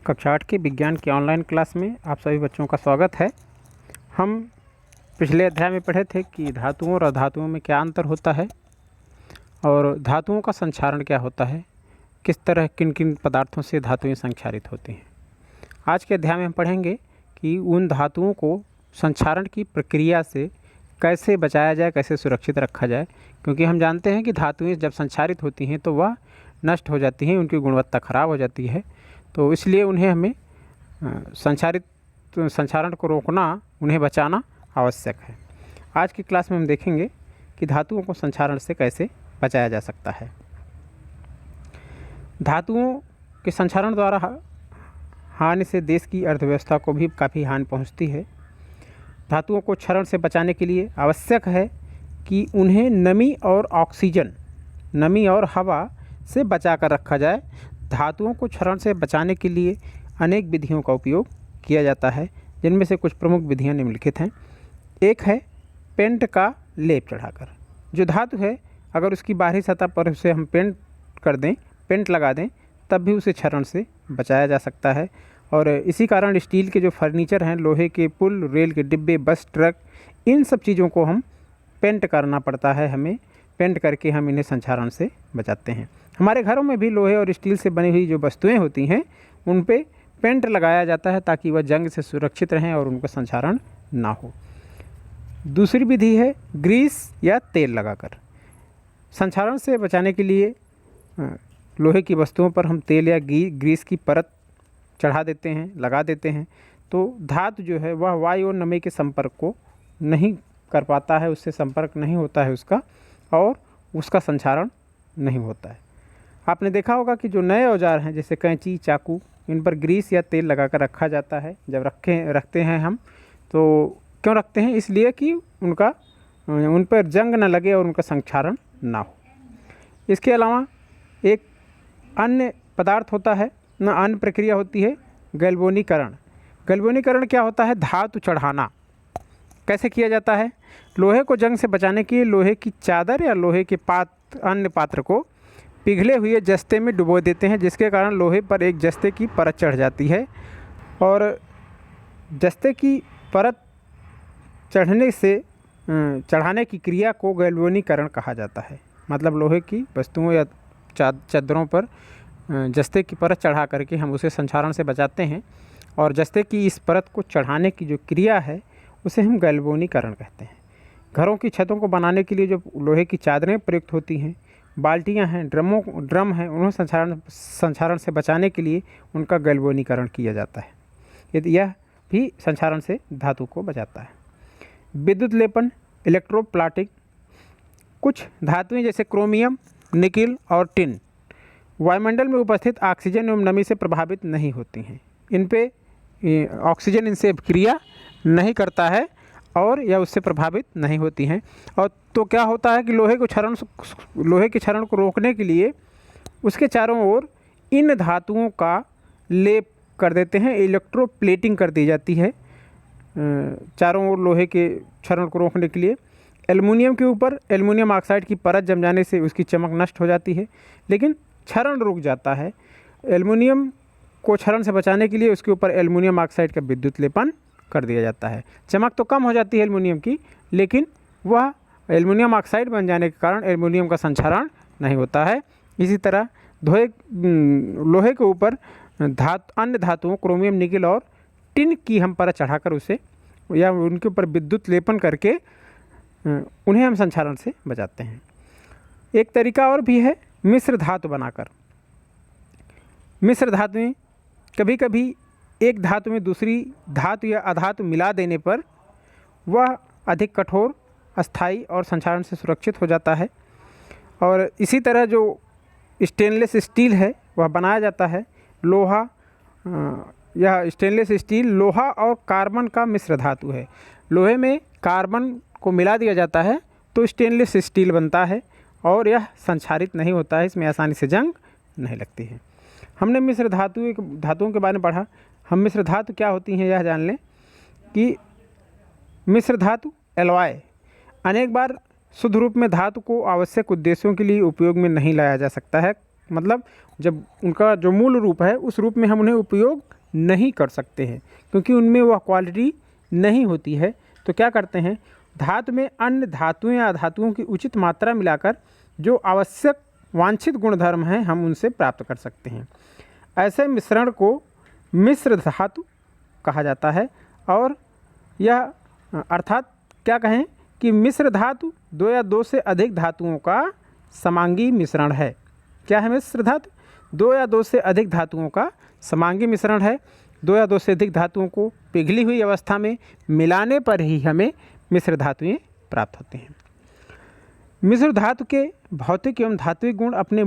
कक्षा 8 की विज्ञान की ऑनलाइन क्लास में आप सभी बच्चों का स्वागत है। हम पिछले अध्याय में पढ़े थे कि धातुओं और अधातुओं में क्या अंतर होता है और धातुओं का संक्षारण क्या होता है, किस तरह किन किन पदार्थों से धातुएं संक्षारित होती हैं। आज के अध्याय में हम पढ़ेंगे कि उन धातुओं को संक्षारण की प्रक्रिया से कैसे बचाया जाए, कैसे सुरक्षित रखा जाए, क्योंकि हम जानते हैं कि धातुएं जब संक्षारित होती हैं तो वह नष्ट हो जाती हैं, उनकी गुणवत्ता खराब हो जाती है। तो इसलिए उन्हें हमें संक्षारण को रोकना, उन्हें बचाना आवश्यक है। आज की क्लास में हम देखेंगे कि धातुओं को संक्षारण से कैसे बचाया जा सकता है। धातुओं के संक्षारण द्वारा हानि से देश की अर्थव्यवस्था को भी काफ़ी हानि पहुंचती है। धातुओं को क्षरण से बचाने के लिए आवश्यक है कि उन्हें नमी और हवा से बचा कर रखा जाए। धातुओं को क्षरण से बचाने के लिए अनेक विधियों का उपयोग किया जाता है, जिनमें से कुछ प्रमुख विधियां निम्नलिखित हैं। एक है पेंट का लेप चढ़ाकर। जो धातु है, अगर उसकी बाहरी सतह पर उसे हम पेंट लगा दें, तब भी उसे क्षरण से बचाया जा सकता है। और इसी कारण स्टील के जो फर्नीचर हैं, लोहे के पुल, रेल के डिब्बे, बस, ट्रक, इन सब चीज़ों को हम पेंट करना पड़ता है। हमें पेंट करके हम इन्हें संक्षारण से बचाते हैं। हमारे घरों में भी लोहे और स्टील से बनी हुई जो वस्तुएं होती हैं, उन पे पेंट लगाया जाता है ताकि वह जंग से सुरक्षित रहें और उनका संक्षारण ना हो। दूसरी विधि है ग्रीस या तेल लगाकर। संक्षारण से बचाने के लिए लोहे की वस्तुओं पर हम तेल या ग्रीस की परत चढ़ा देते हैं, लगा देते हैं, तो धातु जो है वह वायु और नमी के संपर्क को नहीं कर पाता है, उससे संपर्क नहीं होता है उसका, और उसका संक्षारण नहीं होता है। आपने देखा होगा कि जो नए औजार हैं जैसे कैंची, चाकू, इन पर ग्रीस या तेल लगाकर रखा जाता है। जब रखते हैं हम, तो क्यों रखते हैं? इसलिए कि उन पर जंग न लगे और उनका संक्षारण ना हो। इसके अलावा एक अन्य पदार्थ होता है, अन्य प्रक्रिया होती है गैल्वेनीकरण। गैल्वेनीकरण क्या होता है? धातु चढ़ाना। कैसे किया जाता है? लोहे को जंग से बचाने के लिए लोहे की चादर या लोहे के अन्य पात्र को पिघले हुए जस्ते में डुबो देते हैं, जिसके कारण लोहे पर एक जस्ते की परत चढ़ जाती है और जस्ते की परत चढ़ाने की क्रिया को गैल्वेनीकरण कहा जाता है। मतलब लोहे की वस्तुओं या चादरों पर जस्ते की परत चढ़ा करके हम उसे संक्षारण से बचाते हैं, और जस्ते की इस परत को चढ़ाने की जो क्रिया है उसे हम गैल्वेनीकरण कहते हैं। घरों की छतों को बनाने के लिए जो लोहे की चादरें प्रयुक्त होती हैं, बाल्टियां हैं, ड्रम हैं, उन्हें संक्षारण से बचाने के लिए उनका गैल्वेनीकरण किया जाता है। यह भी संक्षारण से धातु को बचाता है। विद्युत लेपन, इलेक्ट्रोप्लाटिंग। कुछ धातुएं जैसे क्रोमियम, निकिल और टिन वायुमंडल में उपस्थित ऑक्सीजन एवं नमी से प्रभावित नहीं होती हैं। इन पे ऑक्सीजन इनसे क्रिया नहीं करता है और या उससे प्रभावित नहीं होती हैं। और तो क्या होता है कि लोहे के क्षरण को रोकने के लिए उसके चारों ओर इन धातुओं का लेप कर देते हैं, इलेक्ट्रोप्लेटिंग कर दी जाती है चारों ओर लोहे के क्षरण को रोकने के लिए। एल्युमिनियम के ऊपर एल्युमिनियम ऑक्साइड की परत जम जाने से उसकी चमक नष्ट हो जाती है, लेकिन क्षरण रुक जाता है। एल्युमिनियम को क्षरण से बचाने के लिए उसके ऊपर एल्युमिनियम ऑक्साइड का विद्युत लेपन कर दिया जाता है। चमक तो कम हो जाती है एल्युमिनियम की, लेकिन वह एल्युमिनियम ऑक्साइड बन जाने के कारण एल्युमिनियम का संक्षारण नहीं होता है। इसी तरह लोहे के ऊपर अन्य धातुओं क्रोमियम, निकिल और टिन की हम परत चढ़ाकर उसे या उनके ऊपर विद्युत लेपन करके उन्हें हम संक्षारण से बचाते हैं। एक तरीका और भी है मिश्र धातु बनाकर। मिश्र धातुएं कभी कभी एक धातु में दूसरी धातु या अधातु मिला देने पर वह अधिक कठोर, अस्थायी और संक्षारण से सुरक्षित हो जाता है। और इसी तरह जो स्टेनलेस स्टील है वह बनाया जाता है। यह स्टेनलेस स्टील लोहा और कार्बन का मिश्र धातु है। लोहे में कार्बन को मिला दिया जाता है तो स्टेनलेस स्टील बनता है और यह संक्षारित नहीं होता है, इसमें आसानी से जंग नहीं लगती है। हमने मिश्र धातुओं के बारे में पढ़ा। हम मिश्र धातु क्या होती हैं यह जान लें कि मिश्र धातु एलॉय अनेक बार शुद्ध रूप में धातु को आवश्यक उद्देश्यों के लिए उपयोग में नहीं लाया जा सकता है, मतलब जब उनका जो मूल रूप है उस रूप में हम उन्हें उपयोग नहीं कर सकते हैं, क्योंकि उनमें वह क्वालिटी नहीं होती है। तो क्या करते हैं, धातु में अन्य धातुएं या धातुओं की उचित मात्रा मिलाकर जो आवश्यक वांछित गुणधर्म हैं हम उनसे प्राप्त कर सकते हैं। ऐसे मिश्रण को मिश्र धातु कहा जाता है। और यह अर्थात क्या कहें कि मिश्र धातु दो या दो से अधिक धातुओं का समांगी मिश्रण है। क्या है मिश्र धातु? दो या दो से अधिक धातुओं का समांगी मिश्रण है। दो या दो से अधिक धातुओं को पिघली हुई अवस्था में मिलाने पर ही हमें मिश्र धातुएं प्राप्त होते हैं। मिश्र धातु के भौतिक एवं धात्विक गुण अपने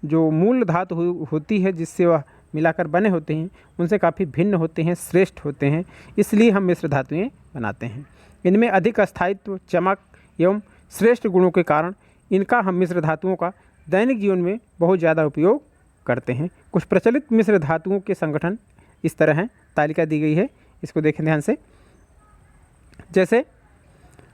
जो मूल धातु होती है जिससे वह मिलाकर बने होते हैं उनसे काफ़ी भिन्न होते हैं, श्रेष्ठ होते हैं, इसलिए हम मिश्र धातुएं बनाते हैं। इनमें अधिक स्थायित्व, चमक एवं श्रेष्ठ गुणों के कारण इनका हम मिश्र धातुओं का दैनिक जीवन में बहुत ज़्यादा उपयोग करते हैं। कुछ प्रचलित मिश्र धातुओं के संगठन इस तरह हैं, तालिका दी गई है, इसको देखें ध्यान से। जैसे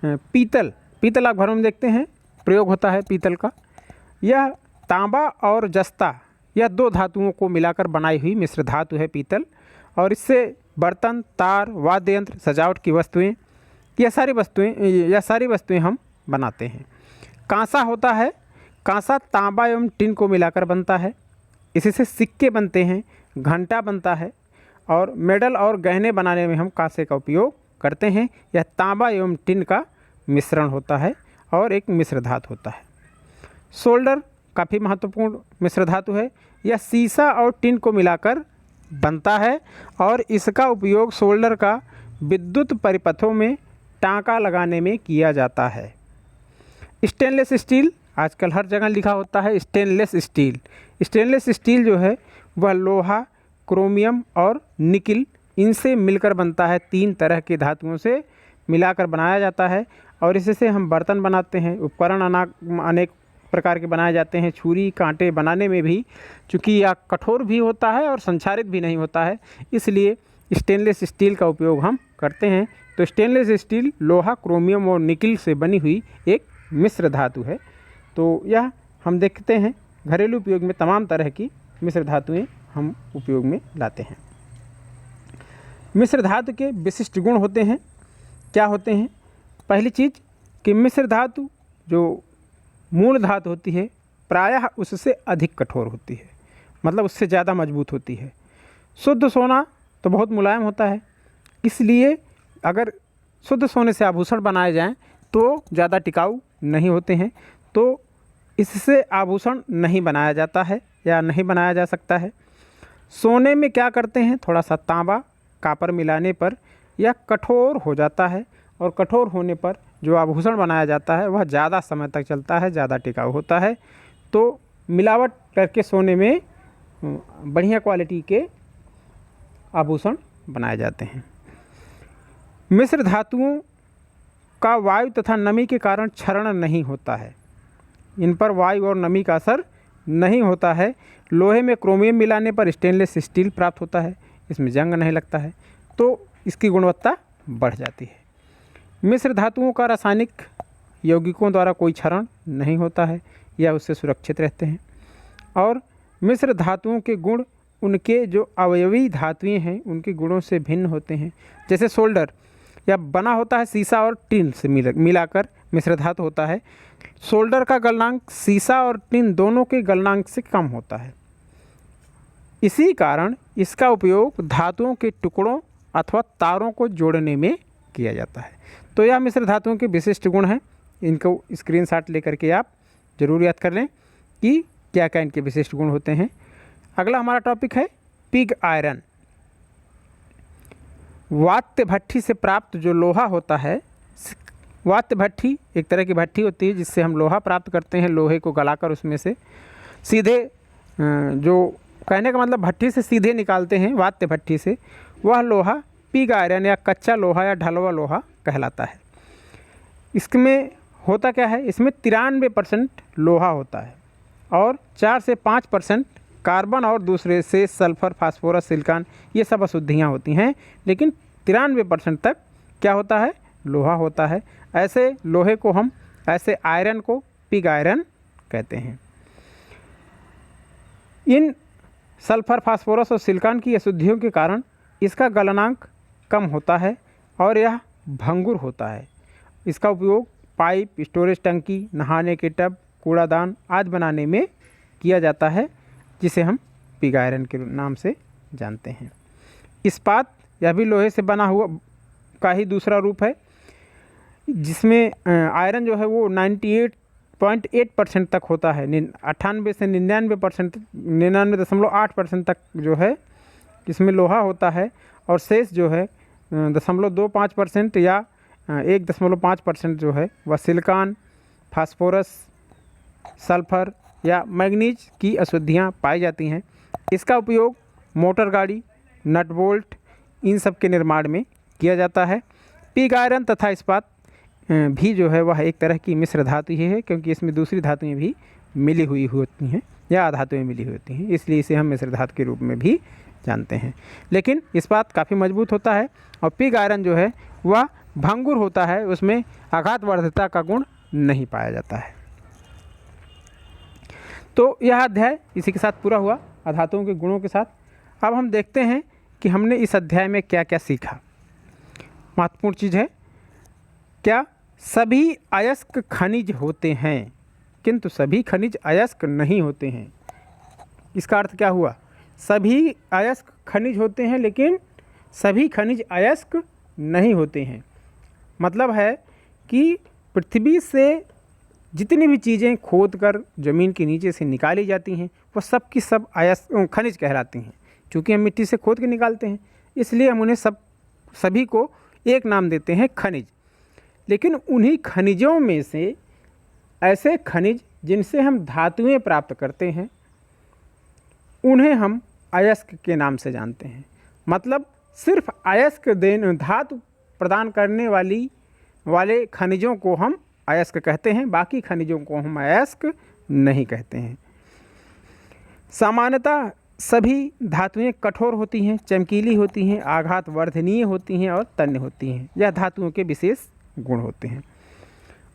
पीतल आप घरों में देखते हैं, प्रयोग होता है पीतल का। यह तांबा और जस्ता, यह दो धातुओं को मिलाकर बनाई हुई मिश्र धातु है पीतल, और इससे बर्तन, तार, वाद्य यंत्र, सजावट की वस्तुएं, यह सारी वस्तुएं हम बनाते हैं। कांसा होता है, कांसा तांबा एवं टिन को मिलाकर बनता है, इसी से सिक्के बनते हैं, घंटा बनता है, और मेडल और गहने बनाने में हम कांसे का उपयोग करते हैं। यह तांबा एवं टिन का मिश्रण होता है और एक मिश्र धातु होता है। सोल्डर काफ़ी महत्वपूर्ण मिश्र धातु है। यह सीसा और टिन को मिलाकर बनता है और इसका उपयोग सोल्डर का विद्युत परिपथों में टाँका लगाने में किया जाता है। स्टेनलेस स्टील, आजकल हर जगह लिखा होता है स्टेनलेस स्टील। स्टेनलेस स्टील जो है वह लोहा, क्रोमियम और निकिल, इनसे मिलकर बनता है। तीन तरह के धातुओं से मिलाकर बनाया जाता है और इससे हम बर्तन बनाते हैं, उपकरण अनेक प्रकार के बनाए जाते हैं। छुरी कांटे बनाने में भी चूँकि यह कठोर भी होता है और संक्षारित भी नहीं होता है, इसलिए स्टेनलेस स्टील का उपयोग हम करते हैं। तो स्टेनलेस स्टील लोहा, क्रोमियम और निकिल से बनी हुई एक मिश्र धातु है। तो यह हम देखते हैं घरेलू उपयोग में तमाम तरह की मिश्र धातुएं हम उपयोग में लाते हैं। मिश्र धातु के विशिष्ट गुण होते हैं। क्या होते हैं? पहली चीज़ कि मिश्र धातु जो मूल धातु होती है प्रायः उससे अधिक कठोर होती है, मतलब उससे ज़्यादा मजबूत होती है। शुद्ध सोना तो बहुत मुलायम होता है, इसलिए अगर शुद्ध सोने से आभूषण बनाए जाएं तो ज़्यादा टिकाऊ नहीं होते हैं, तो इससे आभूषण नहीं बनाया जाता है या नहीं बनाया जा सकता है। सोने में क्या करते हैं, थोड़ा सा तांबा कापर मिलाने पर यह कठोर हो जाता है और कठोर होने पर जो आभूषण बनाया जाता है वह ज़्यादा समय तक चलता है, ज़्यादा टिकाऊ होता है। तो मिलावट करके सोने में बढ़िया क्वालिटी के आभूषण बनाए जाते हैं। मिश्र धातुओं का वायु तथा नमी के कारण क्षरण नहीं होता है, इन पर वायु और नमी का असर नहीं होता है। लोहे में क्रोमियम मिलाने पर स्टेनलेस स्टील प्राप्त होता है, इसमें जंग नहीं लगता है, तो इसकी गुणवत्ता बढ़ जाती है। मिश्र धातुओं का रासायनिक यौगिकों द्वारा कोई क्षरण नहीं होता है या उससे सुरक्षित रहते हैं। और मिश्र धातुओं के गुण उनके जो अवयवी धातुएं हैं उनके गुणों से भिन्न होते हैं। जैसे सोल्डर यह बना होता है सीसा और टिन से मिलाकर मिश्र धातु होता है। सोल्डर का गलनांक सीसा और टिन दोनों के गलनांक से कम होता है, इसी कारण इसका उपयोग धातुओं के टुकड़ों अथवा तारों को जोड़ने में किया जाता है। तो यह मिश्र धातुओं के विशिष्ट गुण हैं, इनको स्क्रीनशॉट लेकर के आप जरूर याद कर लें कि क्या क्या इनके विशिष्ट गुण होते हैं। अगला हमारा टॉपिक है पिग आयरन। वात्य भट्ठी से प्राप्त जो लोहा होता है, वात्य भट्ठी एक तरह की भट्ठी होती है जिससे हम लोहा प्राप्त करते हैं। लोहे को गलाकर उसमें से सीधे, जो कहने का मतलब भट्ठी से सीधे निकालते हैं वात्य भट्ठी से, वह लोहा पिग आयरन या कच्चा लोहा या ढलवा लोहा कहलाता है। इसमें होता क्या है, इसमें 93% लोहा होता है और 4 से 5% कार्बन और दूसरे से सल्फर, फास्फोरस, सिलिकॉन, ये सब अशुद्धियाँ होती हैं, लेकिन 93% तक क्या होता है, लोहा होता है। ऐसे लोहे को हम, ऐसे आयरन को पिग आयरन कहते हैं। इन सल्फर, फास्फोरस और सिलिकॉन की अशुद्धियों के कारण इसका गलनांक कम होता है और यह भंगुर होता है। इसका उपयोग पाइप, स्टोरेज टंकी, नहाने के टब, कूड़ादान आदि बनाने में किया जाता है, जिसे हम पिग आयरन के नाम से जानते हैं। इस्पात, यह भी लोहे से बना हुआ का ही दूसरा रूप है, जिसमें आयरन जो है वो 98.8% तक होता है। 98 से 99%, 99.8% तक जो है इसमें लोहा होता है और शेष जो है 0.25% या 1.5% जो है वह सिलिकॉन, फास्फोरस, सल्फर या मैग्नीज की अशुद्धियाँ पाई जाती हैं। इसका उपयोग मोटर गाड़ी, नट बोल्ट इन सब के निर्माण में किया जाता है। पिग आयरन तथा इस्पात भी जो है वह एक तरह की मिश्र धातु ही है, क्योंकि इसमें दूसरी धातुएं भी मिली हुई होती हैं या अधातुएं मिली हुई होती हैं, इसलिए इसे हम मिश्र धातु के रूप में भी जानते हैं। लेकिन इस्पात काफ़ी मजबूत होता है और पिग आयरन जो है वह भंगुर होता है, उसमें आघातवर्धकता का गुण नहीं पाया जाता है। तो यह अध्याय इसी के साथ पूरा हुआ, अधातुओं के गुणों के साथ। अब हम देखते हैं कि हमने इस अध्याय में क्या क्या सीखा। महत्वपूर्ण चीज़ है, क्या सभी अयस्क खनिज होते हैं, किंतु सभी खनिज अयस्क नहीं होते हैं। इसका अर्थ क्या हुआ? सभी अयस्क खनिज होते हैं लेकिन सभी खनिज अयस्क नहीं होते हैं। मतलब है कि पृथ्वी से जितनी भी चीज़ें खोदकर ज़मीन के नीचे से निकाली जाती हैं वो सब की सब अयस्क खनिज कहलाती हैं। चूँकि हम मिट्टी से खोद के निकालते हैं इसलिए हम उन्हें सभी को एक नाम देते हैं खनिज। लेकिन उन्हीं खनिजों में से ऐसे खनिज जिनसे हम धातुएं प्राप्त करते हैं उन्हें हम अयस्क के नाम से जानते हैं। मतलब सिर्फ अयस्क धातु प्रदान करने वाले खनिजों को हम अयस्क कहते हैं, बाकी खनिजों को हम अयस्क नहीं कहते हैं। सामान्यतः सभी धातुएं कठोर होती हैं, चमकीली होती हैं, आघात वर्धनीय होती हैं और तन्य होती हैं। यह धातुओं के विशेष गुण होते हैं।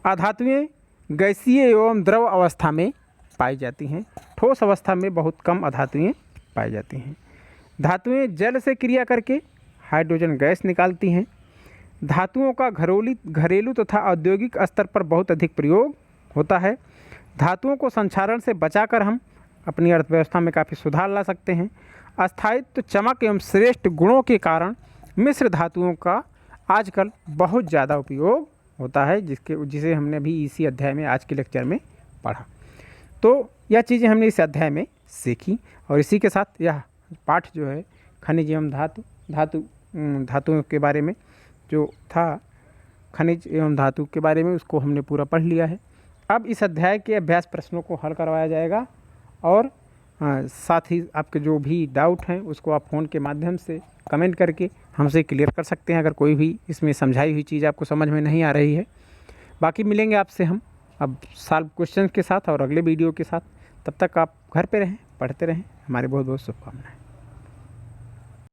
अधातुएं गैसीय एवं द्रव अवस्था में पाई जाती हैं। ठोस अवस्था में बहुत कम अधातुएं पाई जाती हैं। धातुएं जल से क्रिया करके हाइड्रोजन गैस निकालती हैं। धातुओं का घरेलू तथा औद्योगिक स्तर पर बहुत अधिक प्रयोग होता है। धातुओं को संक्षारण से बचाकर हम अपनी अर्थव्यवस्था में काफ़ी सुधार ला सकते हैं। अस्थायित्व, चमक एवं श्रेष्ठ गुणों के कारण मिश्र धातुओं का आजकल बहुत ज़्यादा उपयोग होता है, जिसे हमने अभी इसी अध्याय में आज के लेक्चर में पढ़ा। तो यह चीज़ें हमने इस अध्याय में सीखी और इसी के साथ यह पाठ जो है खनिज एवं धातुओं के बारे में जो था, खनिज एवं धातु के बारे में, उसको हमने पूरा पढ़ लिया है। अब इस अध्याय के अभ्यास प्रश्नों को हल करवाया जाएगा और साथ ही आपके जो भी डाउट हैं उसको आप फ़ोन के माध्यम से कमेंट करके हमसे क्लियर कर सकते हैं, अगर कोई भी इसमें समझाई हुई चीज़ आपको समझ में नहीं आ रही है। बाकी मिलेंगे आपसे हम अब सॉल्व क्वेश्चन के साथ और अगले वीडियो के साथ। तब तक आप घर पे रहें, पढ़ते रहें। हमारी बहुत बहुत शुभकामनाएं।